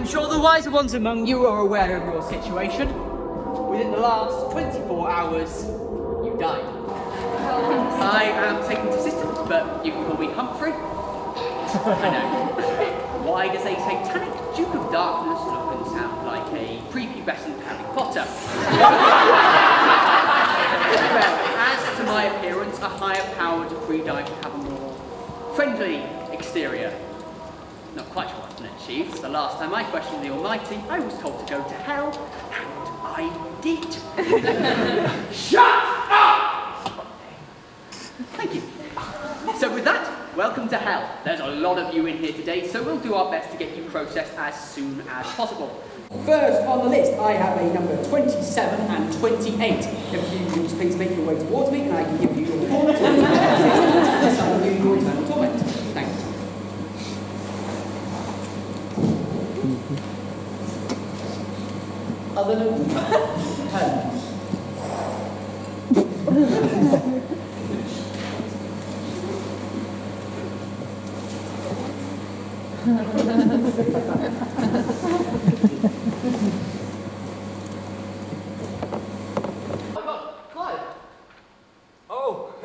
I'm sure the wiser ones among you are aware of your situation. Within the last 24 hours, you died. I am taking to systems, but you can call me Humphrey. I know. Why does a satanic Duke of Darkness look and sound like a prepubescent Harry Potter? Well, as to my appearance, a higher-powered pre-dive would have a more friendly exterior. Not quite sure what's been achieved. The last time I questioned the Almighty, I was told to go to hell, and I did. Shut up! Thank you. So with that, welcome to hell. There's a lot of you in here today, so we'll do our best to get you processed as soon as possible. First on the list, I have a number 27 and 28. If you can just please make your way towards me, and I can give you your full and some of you your eternal torment. Thank you. Other than 10. Oh my God, Clive! Oh!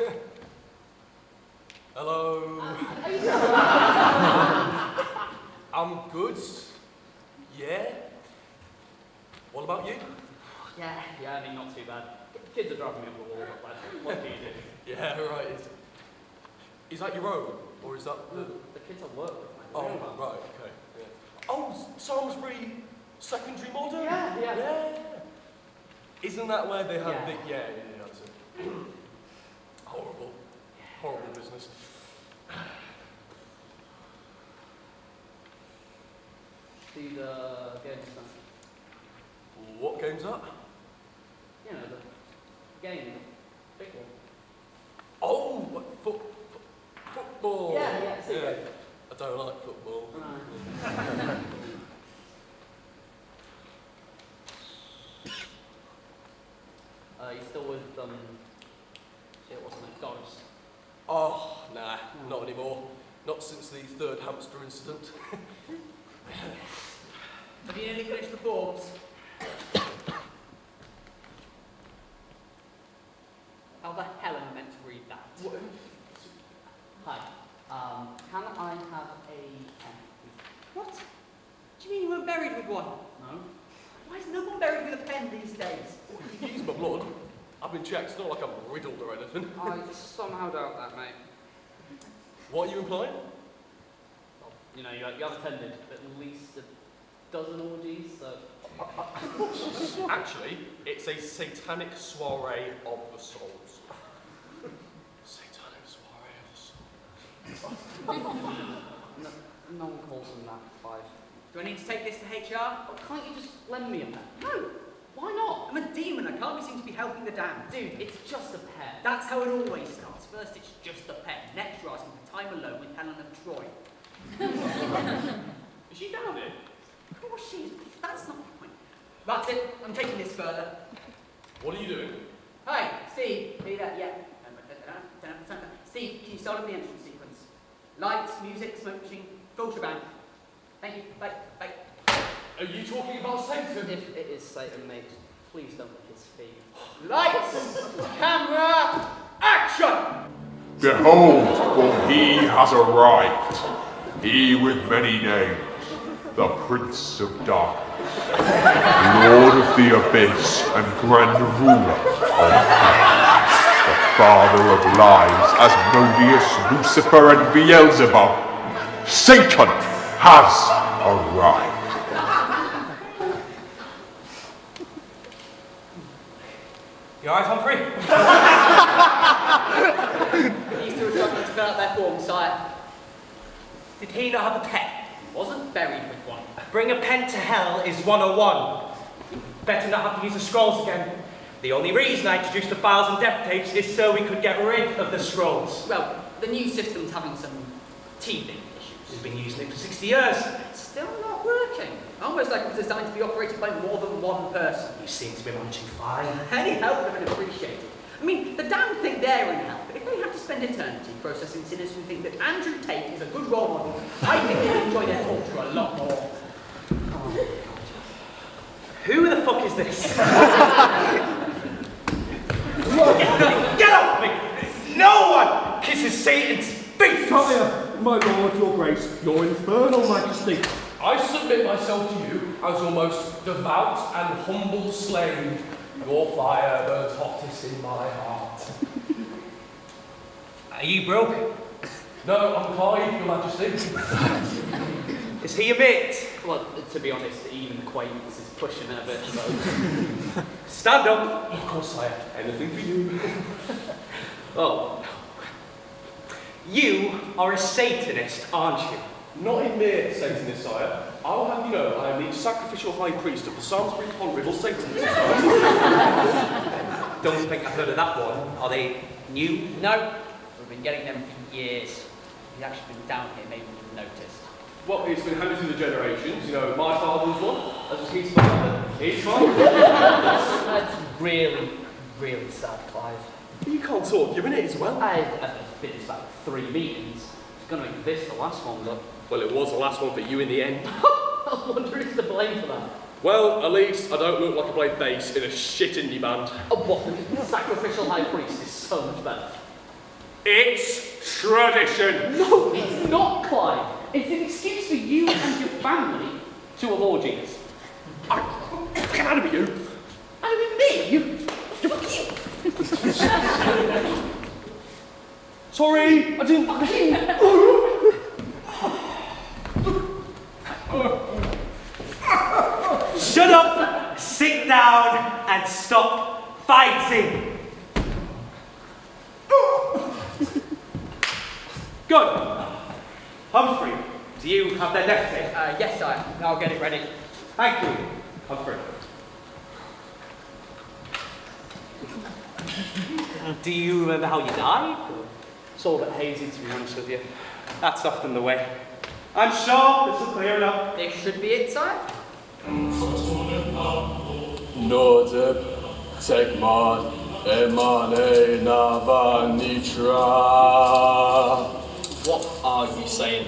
Hello. How you doing? I'm good. Yeah. What about you? Yeah, I mean, not too bad. Kids are driving me up the wall, but what do you do? Yeah, right. Is that your own? Or is that The kids I work with, Oh, right, okay. Yeah. Oh, Samsbury Secondary Modern? Yeah. Isn't that where they have Yeah. the... Yeah, that's it. Horrible. Horrible business. See the game stuff. What game's that? You know, the game, the big one. Oh, what, football. Yeah, see it. I don't like football. You still with, shit, what's the name? Doris? Oh, nah, not anymore. Not since the third hamster incident. Have you nearly finished the forms? How the hell am I meant to read that? What? Hi. Can I have a pen, please? What? Do you mean you weren't buried with one? No. Why is no one buried with a pen these days? You use my blood. I've been checked. It's not like I'm riddled or anything. I somehow doubt that, mate. What are you implying? Well, you know, you have attended at least a dozen orgies, so... Actually, it's a satanic soiree of the souls. Satanic soiree of the souls. No one calls them that, Clive. Do I need to take this to HR? Or can't you just lend me a pen? No! Why not? I'm a demon. I can't be seen to be helping the damned. Dude, it's just a pen. That's how it always starts. First, it's just a pen. Next, you're asking for time alone with Helen of Troy. Is she down here? Of course she is. That's not the point. That's it. I'm taking this further. What are you doing? Hi, Steve. Are you there? Yeah. Steve, can you start up the entrance sequence? Lights, music, smoke machine, full shebang. Thank you. Bye. Bye. Are you talking about Satan? If it is Satan, mate, please don't lick his feet. Lights! Camera! Action! Behold, for he has arrived, he with many names, the Prince of Darkness, Lord of the Abyss and Grand Ruler of Hell, the Father of Lies, Asmodeus, Lucifer and Beelzebub. Satan has arrived. You alright, Humphrey? These two are struggling to fill out their forms, sire. Did he not have a pen? Wasn't buried with one. Bring a pen to hell is 101. Better not have to use the scrolls again. The only reason I introduced the files and death tapes is so we could get rid of the scrolls. Well, the new system's having some teething issues. We've been using it for 60 years. It's still not working. Almost like it was designed to be operated by more than one person. You seem to be managing fine. Any help would have been appreciated. I mean, the damned think they're in hell, but if they have to spend eternity processing sinners who think that Andrew Tate is a good role model, I think they'd enjoy their torture a lot more. fuck is this? Get off me! No one kisses Satan's feet! Sire, my lord, your grace, your infernal majesty. I submit myself to you as your most devout and humble slave. Your fire burns hottest in my heart. Are you broken? No, I'm Clive, your majesty. Is he a bit? Well, to be honest, even the acquaintance is pushing it a bit. So. Stand up. Of course, sire. Anything for you. Oh. You are a Satanist, aren't you? Not in mere Satanist, sire. I'll have you know I am the sacrificial high priest of the Samsbury Pond Riddle Satanist Society. Don't think I've heard of that one. Are they new? No, we've been getting them for years. He's actually been down here, maybe you've noticed. Well, it's been handed through the generations. You know, my father was one, as was his father, his father. That's really, really sad, Clive. You can't talk, you're in it as well. I've been to about 3 meetings. It's going to make this the last one, but... Well, it was the last one for you in the end. I wonder who's to blame for that. Well, at least I don't look like I play bass in a shit indie band. Oh, what? The sacrificial high priest is so much better. It's tradition. No, it's not, Clive. It's an excuse for you and your family to have orgies. Get out of me, you. I mean, me? Fuck you. Sorry, I didn't... Fuck you. Shut up, sit down, and stop fighting. Good. Humphrey, do you have their death tape? Yes, sire. I'll get it ready. Thank you, Humphrey. Do you remember how you died? It's all a bit hazy, to be honest with you. That's often the way. I'm sure this will clear it up. This should be it, sire. Nodeb, Tegmad, Emane, Navanitra. What are you saying?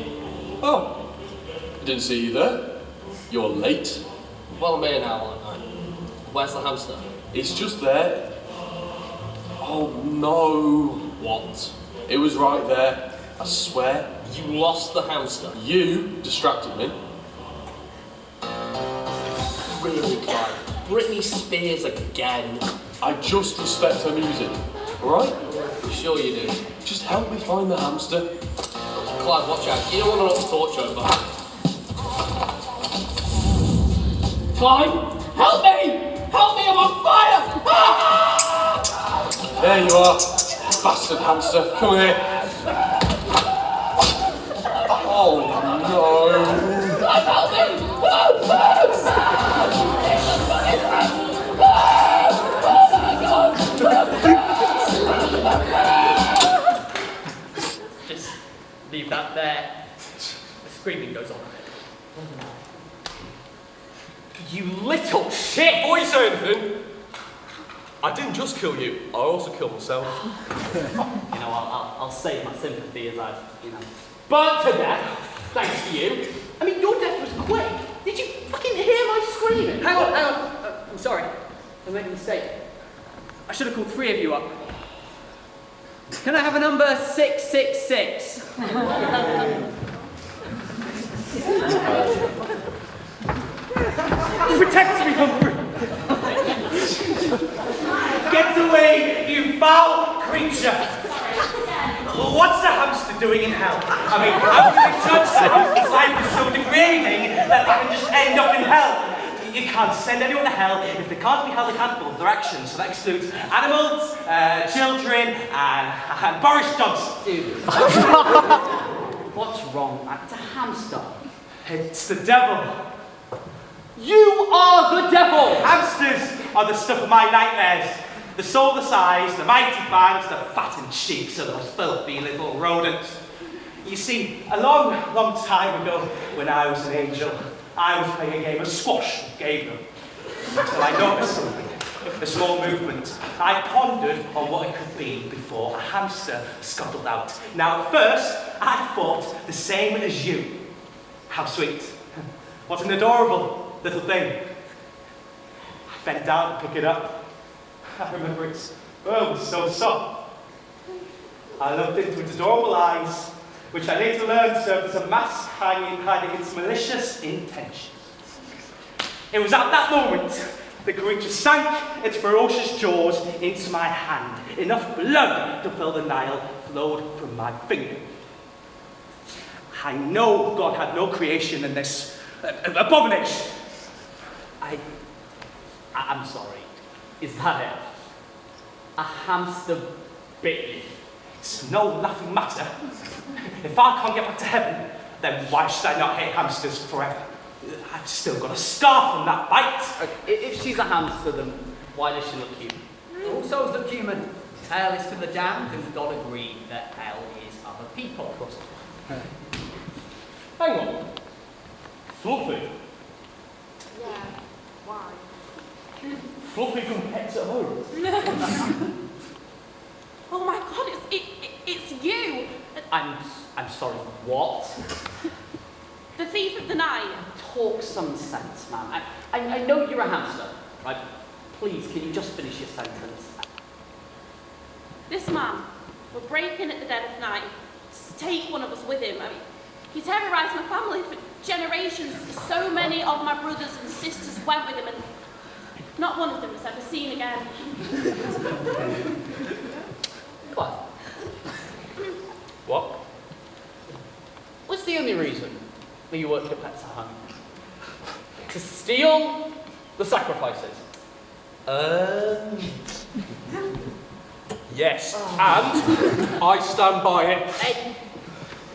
Oh, I didn't see you there. You're late. Well, I'm here now, aren't I? Where's the hamster? It's just there. Oh no. What? It was right there. I swear. You lost the hamster? You distracted me. Really, Clive? Britney Spears again? I just respect her music, alright? Sure you do. Just help me find the hamster. Clive, watch out. You don't want to torch over. Clive, help me! Help me, I'm on fire! There you are, bastard hamster. Come here. Oh no. Clive, help me! Just leave that there. The screaming goes on. You little shit! Before you say anything, I didn't just kill you, I also killed myself. You know, I'll save my sympathy as I've, burnt to death, thanks to you. I mean, your death was quick. Did you fucking hear my screaming? Hang on. I'm sorry. I made a mistake. I should have called 3 of you up. Can I have a number 666? Protect me, Humphrey! Get away, you foul creature! What's the hamster doing in hell? I mean, how can they judge someone whose life is so degrading that they can just end up in hell? You can't send anyone to hell. If they can't be held accountable for their actions, so that excludes animals, children, and Boris Johnson. Dude. What's wrong? It's a hamster. It's the devil. You are the devil! Hamsters are the stuff of my nightmares. The soul the size, the mighty fangs, the fattened cheeks of those filthy little rodents. You see, a long, long time ago, when I was an angel, I was playing a game of squash with Gabriel. Until I noticed something, a small movement. I pondered on what it could be before a hamster scuttled out. Now, at first, I thought the same as you. How sweet. What an adorable little thing. I bent down to pick it up. I remember its fur was so soft. I looked into its adorable eyes, which I later learned served as a mask hiding its malicious intentions. It was at that moment the creature sank its ferocious jaws into my hand. Enough blood to fill the Nile flowed from my finger. I know God had no creation in this abomination. I'm sorry. Is that it? A hamster bit you? It's no laughing matter. If I can't get back to heaven, then why should I not hate hamsters forever? I've still got a scar from that bite. If she's a hamster, then why does she look human? All souls look human. Hell is for the damned, and God agreed that hell is other people. Hang on. Fluffy. Yeah, why? Fluffy from Pets at Home. Oh my god, it's you! I'm sorry, what? The thief of the night. Talk some sense, man. I know you're a hamster, right? Please, can you just finish your sentence? This man will break in at the dead of night, take one of us with him. I mean, he terrorised my family for generations. So many of my brothers and sisters went with him, and not one of them was ever seen again. Clive. What? What's the only reason that you worked at Pets at Home? To steal the sacrifices? Yes, and I stand by it. Hey,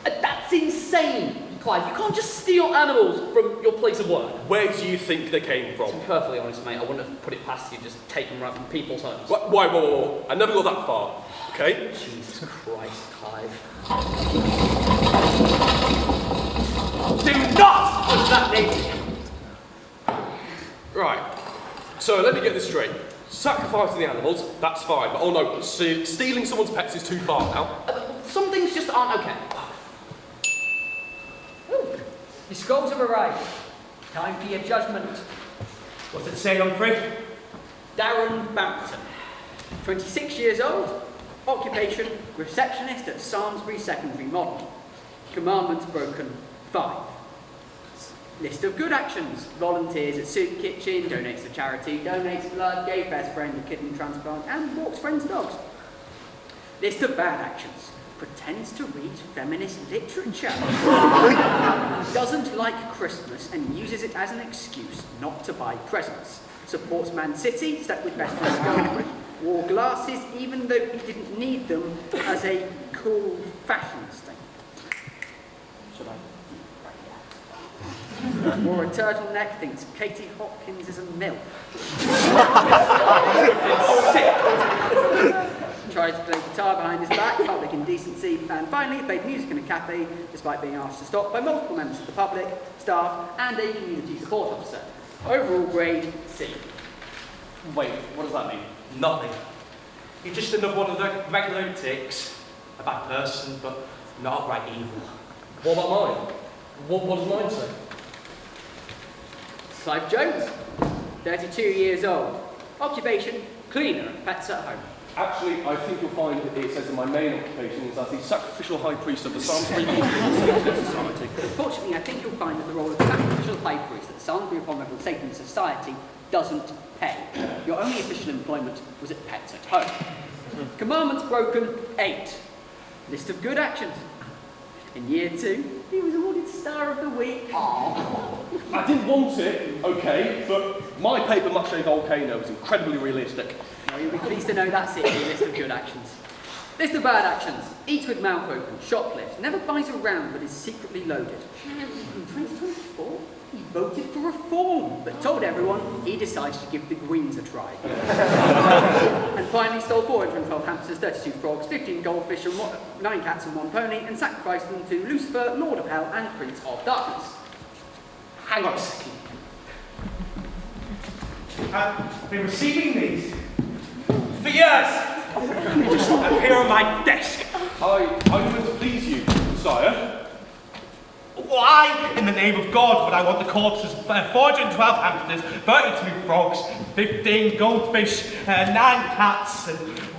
that's insane, Clive. You can't just steal animals from your place of work. Where do you think they came from? To be perfectly honest, mate, I wouldn't have put it past you just take them right from people's homes. Why? I never got that far, okay? Jesus Christ, Clive. Do not put that name. Right, so let me get this straight. Sacrificing the animals, that's fine, but oh no, stealing someone's pets is too far now. Some things just aren't okay. Ooh, your scrolls have arrived. Time for your judgment. What's it say, Humphrey? Darren Bampton, 26 years old, occupation, receptionist at Samsbury Secondary Model. Commandments broken, 5. List of good actions: volunteers at soup kitchen, donates to charity, donates blood, gave best friend a kidney transplant, and walks friends' dogs. List of bad actions: pretends to read feminist literature, doesn't like Christmas and uses it as an excuse not to buy presents, supports Man City, slept with best friend's girlfriend, wore glasses even though he didn't need them as a cool fashion statement. Should I? Wore a turtleneck, thinks Katie Hopkins is a MILF. Tried to play guitar behind his back, public indecency, and finally played music in a cafe despite being asked to stop by multiple members of the public, staff, and a community support officer. Overall grade C. Wait, what does that mean? Nothing. You're just another one of the regular ticks. A bad person, but not outright evil. What about mine? What does mine say? Clive Jones, 32 years old, occupation, cleaner at Pets at Home. Actually, I think you'll find it says in my main occupation is as the sacrificial high priest of the Samsbury Society. Unfortunately, I think you'll find that the role of sacrificial high priest at Samsbury upon Reverend Satan Society doesn't pay. Your only official employment was at Pets at Home. Commandments broken, 8. List of good actions. In year 2, he was awarded Star of the Week. Aww. I didn't want it, okay, but my paper mache volcano is incredibly realistic. Well, you'll be pleased to know that's it in your list of good actions. List of bad actions. Eats with mouth open, shoplifts, never buys a round but is secretly loaded. In 2024, he voted for reform, but told everyone he decided to give the Greens a try. And finally stole 412 hamsters, 32 frogs, 15 goldfish, and 9 cats and 1 pony, and sacrificed them to Lucifer, Lord of Hell, and Prince of Darkness. Hang on a second. I've been receiving these for years. They just appear on my desk. I want to please you, sire. Why, in the name of God, would I want the corpses of 412 hamsters, 32 frogs, 15 goldfish, 9 cats, and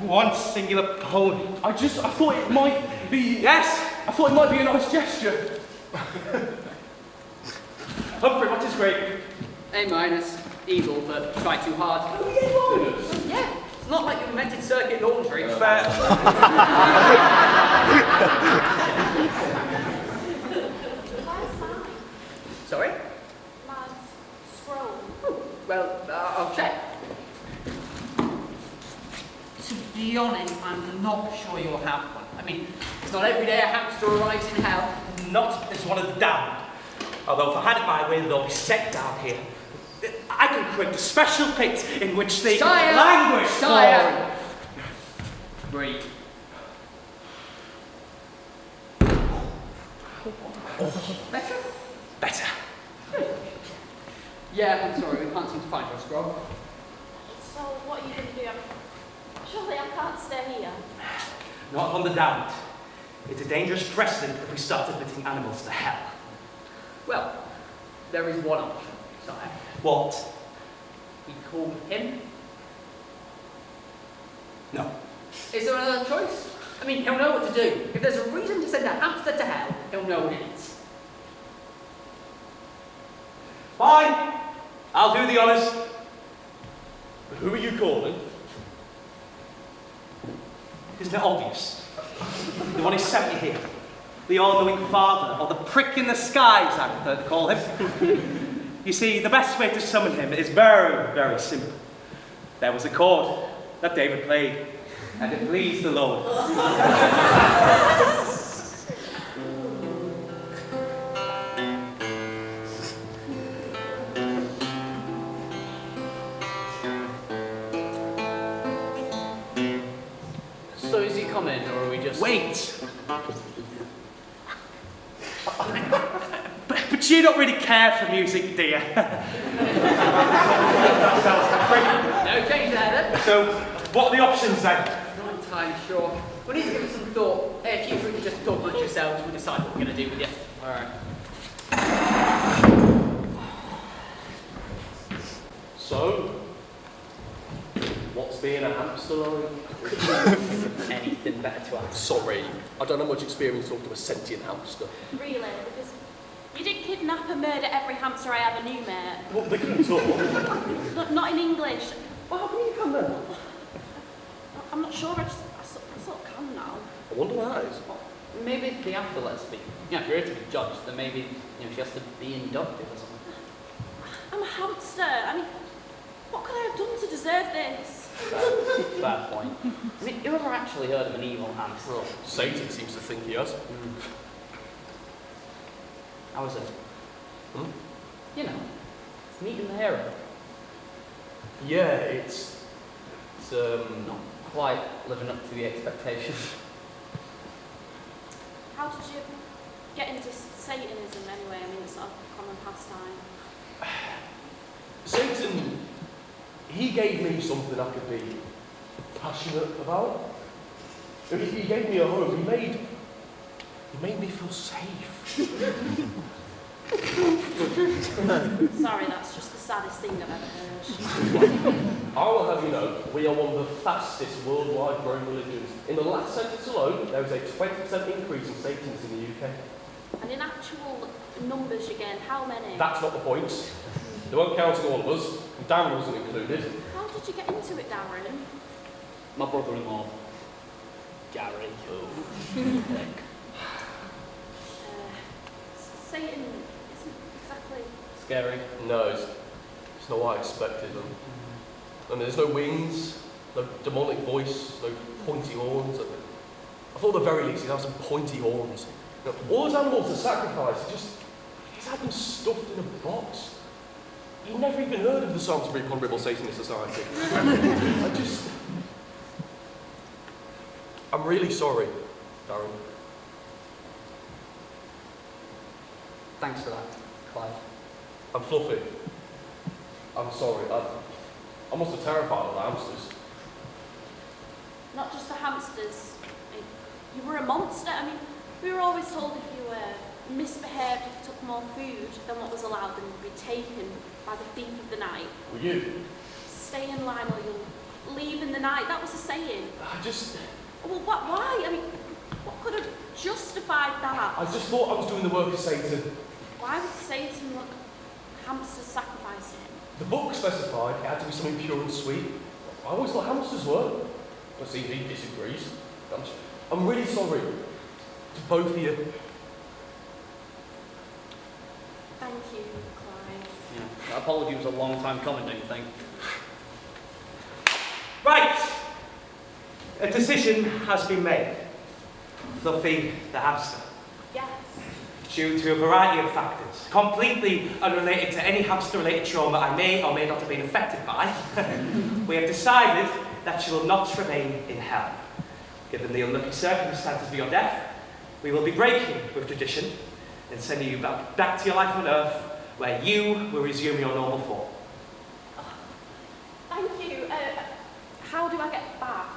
1 singular pony? I thought it might be... Yes? I thought it might be a nice gesture. Humphrey, what is great? A-, evil, but try too hard. Yeah, it's not like you invented circuit laundry. Fair. Sorry? My scroll. Well, I'll check. To be honest, I'm not sure you'll have one. I mean, it's not every day a hamster arrives in hell. Not as one of the damned. Although if I had it my way, they'll be set down here. I can create a special pit in which they languish. Sire! Breathe. Better? Better. Yeah, I'm sorry, we can't seem to find your scroll. So what are you going to do? Surely I can't stay here. Not on the damned. It's a dangerous precedent if we start admitting animals to hell. Well, there is one option, sire. What? We call him. No. Is there another choice? I mean, he'll know what to do. If there's a reason to send a hamster to hell, he'll know what it is. Fine. I'll do the honours. But who are you calling? Isn't it obvious? The one who sent me here. The all-knowing father, or the prick in the sky, as I prefer to call him. You see, the best way to summon him is very, very simple. There was a chord that David played, and it pleased the Lord. So is he coming, or are we just... Wait! But you don't really care for music, do you? No change there, then. So, what are the options then? Not entirely sure. We need to give it some thought. If you three could just talk amongst yourselves, we'll decide what we're going to do with you. Alright. So, what's being a hamster like? Anything better to ask? Sorry, I don't have much experience talking to a sentient hamster. Really? Because you didn't kidnap and murder every hamster I ever knew, mate. What, they can talk? Not in English. Well, how can you come then? I'm not sure. I sort of can now. I wonder why that is. Maybe they have to let us be. Yeah, if you're here to be judged, then maybe she has to be inducted or something. I'm a hamster. I mean, what could I have done to deserve this? Fair point. I mean, whoever actually heard of an evil hamster? Well, Satan seems to think he has. How was it? Hmm? You know, meeting the hero. Yeah, it's Not quite living up to the expectations. How did you get into Satanism anyway? I mean, it's not a common pastime. Satan, he gave me something I could be passionate about. He gave me a home. He made me feel safe. Sorry, that's just the saddest thing I've ever heard. I will have you know, we are one of the fastest worldwide growing religions. In the last census alone, there was a 20% increase in Satanists in the UK. And in actual numbers again, how many? That's not the point. They weren't counting all of us. Darren wasn't included. How did you get into it, Darren? My brother-in-law, Gary. Satan isn't exactly... Scary. No, it's not what I expected. And there's no wings, no demonic voice, no pointy horns. I thought at the very least he'd have some pointy horns. You know, all those animals are sacrificed, he's had them stuffed in a box. He'd never even heard of the Samsbury Ponderable Satanist Society. I'm really sorry, Darren. Thanks for that, Clive. I'm fluffy. I'm sorry. I must have terrified all the hamsters. Not just the hamsters. I mean, you were a monster. I mean, we were always told if you were misbehaved if he took more food than what was allowed, then he'd be taken by the thief of the night. Were you? Stay in line or you'll leave in the night. That was the saying. I just Why? I mean, what could have justified that? I just thought I was doing the work of Satan. Why would Satan want Hamster sacrificing him? The book specified it had to be something pure and sweet. I always thought hamsters were. But see, he disagrees. I'm really sorry to both of you. Thank you, Clive. Yeah, that apology was a long time coming, don't you think? Right. A decision has been made. Fluffy the hamster. Yes. Due to a variety of factors, completely unrelated to any hamster-related trauma I may or may not have been affected by, we have decided that she will not remain in hell. Given the unlucky circumstances of your death, we will be breaking with tradition and sending you back to your life on Earth, where you will resume your normal form. Thank you. How do I get back?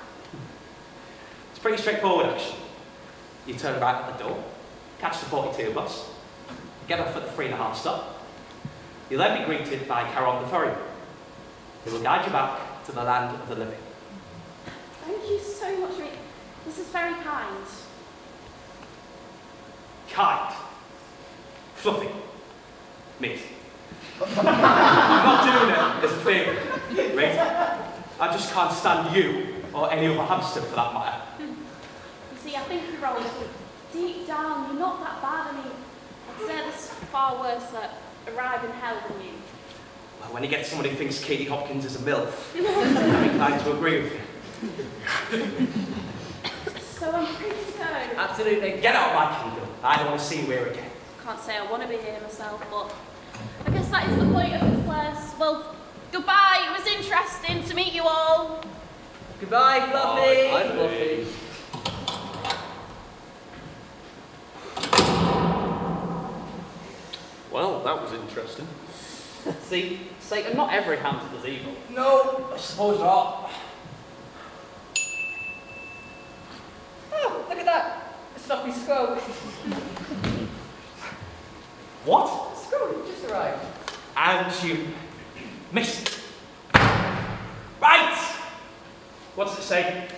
It's pretty straightforward, actually. You turn right at the door, catch the 42 bus, get off at the 3.5 stop. You'll then be greeted by Caron the ferryman, who will guide you back to the land of the living. Thank you so much. This is very kind. Kind. Fluffy. Mate. I'm not doing it as a favour, mate. I just can't stand you or any other hamster for that matter. You see, I think you're wrong. Deep down, you're not that bad. I mean, I'd say there's far worse that arrive in hell than you. Well, when you get someone who thinks Katie Hopkins is a MILF, I'm inclined to agree with you. So I'm free to go. Absolutely. Get out of my kingdom. I don't want to see you here again. Can't say I want to be here myself, but I guess that is the point of this place. Well, goodbye. It was interesting to meet you all. Goodbye, Fluffy. Bye, Fluffy. Well, that was interesting. See, Satan, not every hamster's evil. No, I suppose not. Oh, look at that. A stuffy skull. What? Skull, just arrived. And you missed it. Right! What does it say?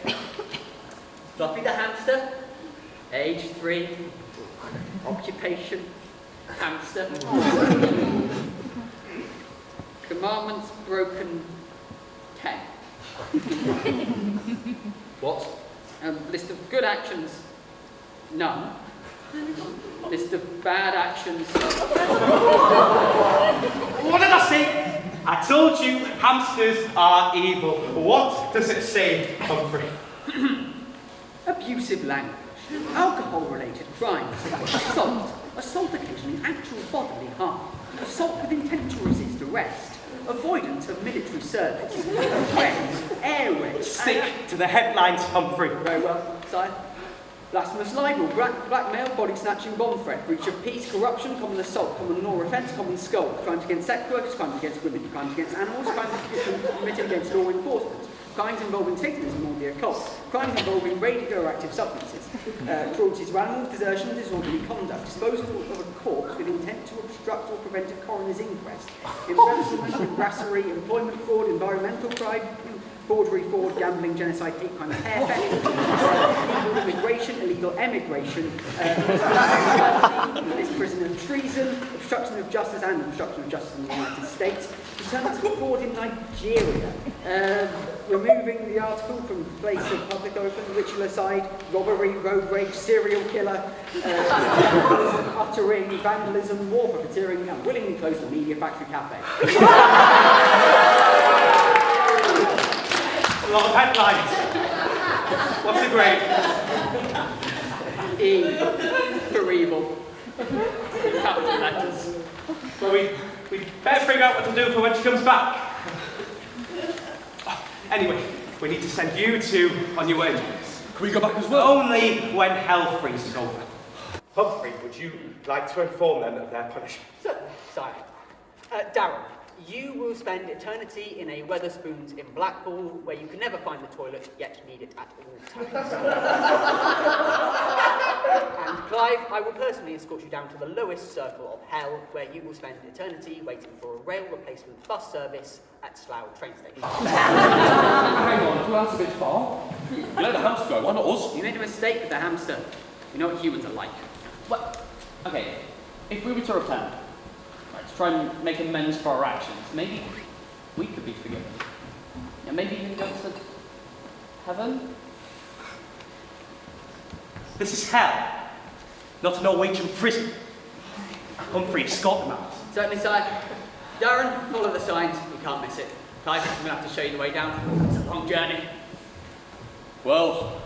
Fluffy the hamster, age 3, occupation, hamster. Commandments broken 10. What? List of good actions, none. List of bad actions. What did I say? I told you hamsters are evil. What does it say, Humphrey? Abusive language, alcohol-related crimes, assault occasioning actual bodily harm, assault with intent to resist arrest, avoidance of military service, threat, air raid. Stick to the headlines, Humphrey. Very well, sire. Blasphemous libel, blackmail, body snatching, bomb threat, breach of peace, corruption, common assault, common law offence, common scold, crimes against sex workers, crimes against women, crimes against animals, crimes committed against law enforcement, crimes involving Satanism or the occult, crimes involving radioactive substances, cruelty to animals, desertion, disorderly conduct, disposal of a corpse with intent to obstruct or prevent a coroner's inquest, embezzlement, brasserie, employment fraud, environmental crime, forgery, fraud, gambling, genocide, hate crimes, hair theft, illegal immigration, illegal emigration, misprision of treason, obstruction of justice and obstruction of justice in the United States, alternative fraud in Nigeria, removing the article from place of public open, ritualicide, robbery, road rage, serial killer, uttering, vandalism, war profiteering, and willingly close the Media Factory Cafe. A lot of headlines. What's the grade? E for evil. Capital letters. Well, we better figure out what to do for when she comes back. Anyway, we need to send you two on your way. Can we go back as well? Only when hell freezes over. Humphrey, would you like to inform them of their punishment? Sire. Darren, You will spend eternity in a Wetherspoons in Blackpool, where you can never find the toilet, yet need it at all times. And Clive, I will personally escort you down to the lowest circle of hell, where you will spend eternity waiting for a rail replacement bus service at Slough train station. Hang on, well, that's a bit far. You let the hamster go, why not us? You made a mistake with the hamster. You know what humans are like. Well, okay, if we were to return, right, to try and make amends for our actions, maybe we could be forgiven. Yeah, maybe even go to heaven? This is hell, not a Norwegian prison. Humphrey, escort them out. Certainly, sire. Darren, follow the signs. You can't miss it. Clive, I'm going to have to show you the way down. It's a long journey. Well,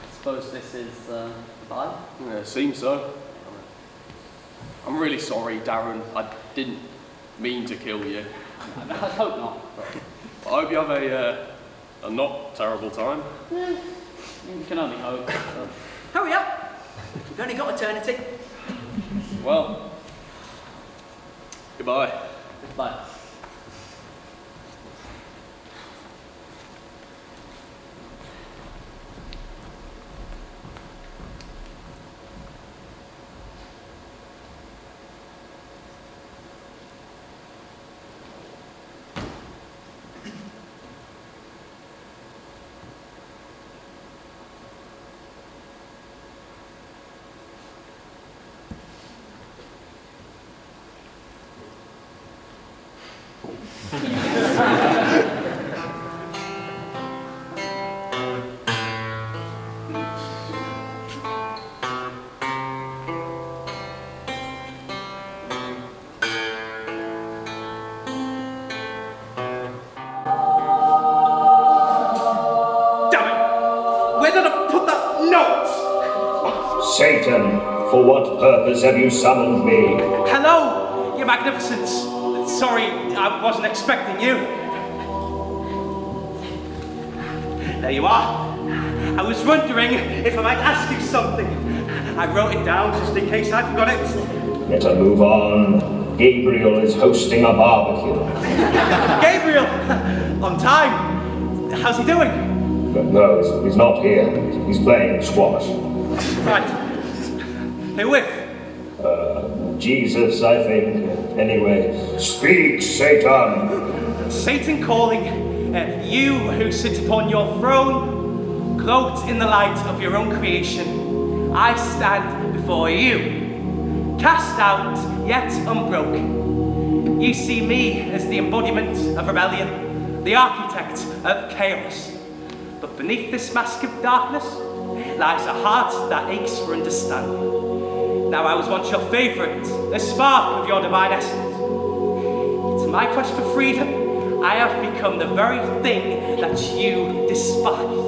I suppose this is goodbye. yeah, it seems so. I'm really sorry, Darren. I didn't mean to kill you. I hope not. But I hope you have a not terrible time. you can only hope. So. Hurry up. You've only got eternity. Well, goodbye. Goodbye. Satan, for what purpose have you summoned me? Hello, Your Magnificence. Sorry, I wasn't expecting you. There you are. I was wondering if I might ask you something. I wrote it down just in case I forgot it. Better move on. Gabriel is hosting a barbecue. Gabriel! On time. How's he doing? No, he's not here. He's playing squash. Right. Who with? Jesus, I think. Anyway, speak, Satan! Satan calling. You who sit upon your throne, cloaked in the light of your own creation, I stand before you, cast out yet unbroken. You see me as the embodiment of rebellion, the architect of chaos. But beneath this mask of darkness lies a heart that aches for understanding. Now I was once your favourite, a spark of your divine essence. To my quest for freedom, I have become the very thing that you despise.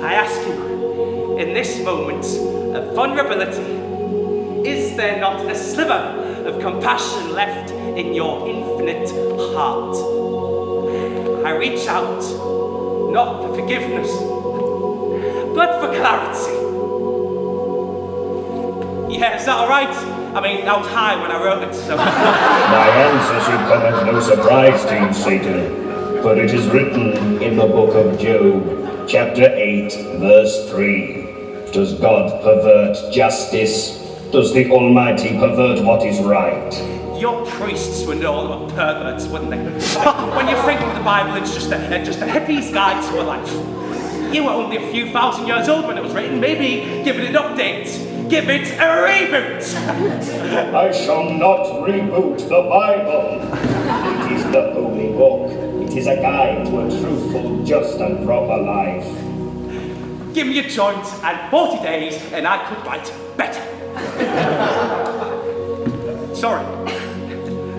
I ask you, in this moment of vulnerability, is there not a sliver of compassion left in your infinite heart? I reach out, not for forgiveness, but for clarity. Yeah, is that alright? I mean, I was high when I wrote it, so... My answer should come as no surprise to you, Satan, but it is written in the book of Job, chapter 8, verse 3. Does God pervert justice? Does the Almighty pervert what is right? Your priests would know all about perverts, wouldn't they? When you think of the Bible, it's just a hippie's guide to a life. You were only a few thousand years old when it was written. Maybe give it an update. Give it a reboot! I shall not reboot the Bible. It is the holy book. It is a guide to a truthful, just and proper life. Give me a joint and 40 days and I could write better. Sorry.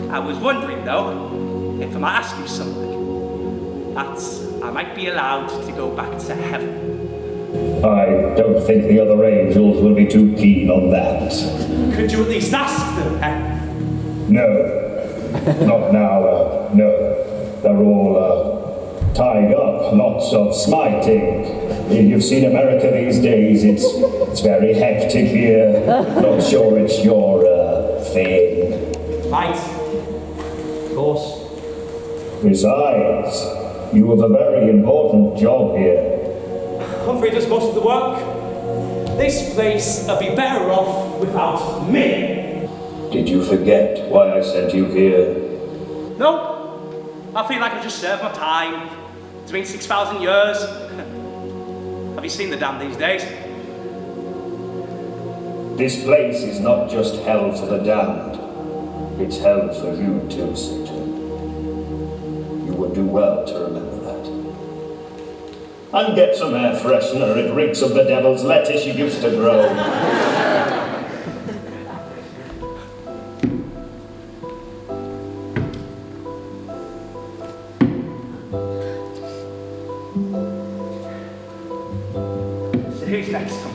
I was wondering though, if I might ask you something, that I might be allowed to go back to heaven. I don't think the other angels will be too keen on that. Could you at least ask them, eh? No. Not now, no. They're all, tied up, lots of smiting. You've seen America these days, it's very hectic here. Not sure it's your, thing. Right. of course. Besides, you have a very important job here. Humphrey does most of the work. This place would be better off without me. Did you forget why I sent you here? No, I feel like I just served my time. It's been 6,000 years. Have you seen the damn these days? This place is not just hell for the damned. It's hell for you too, Satan. You would do well to remember that. And get some air freshener. It reeks of the devil's lettuce you used to grow. So who's next?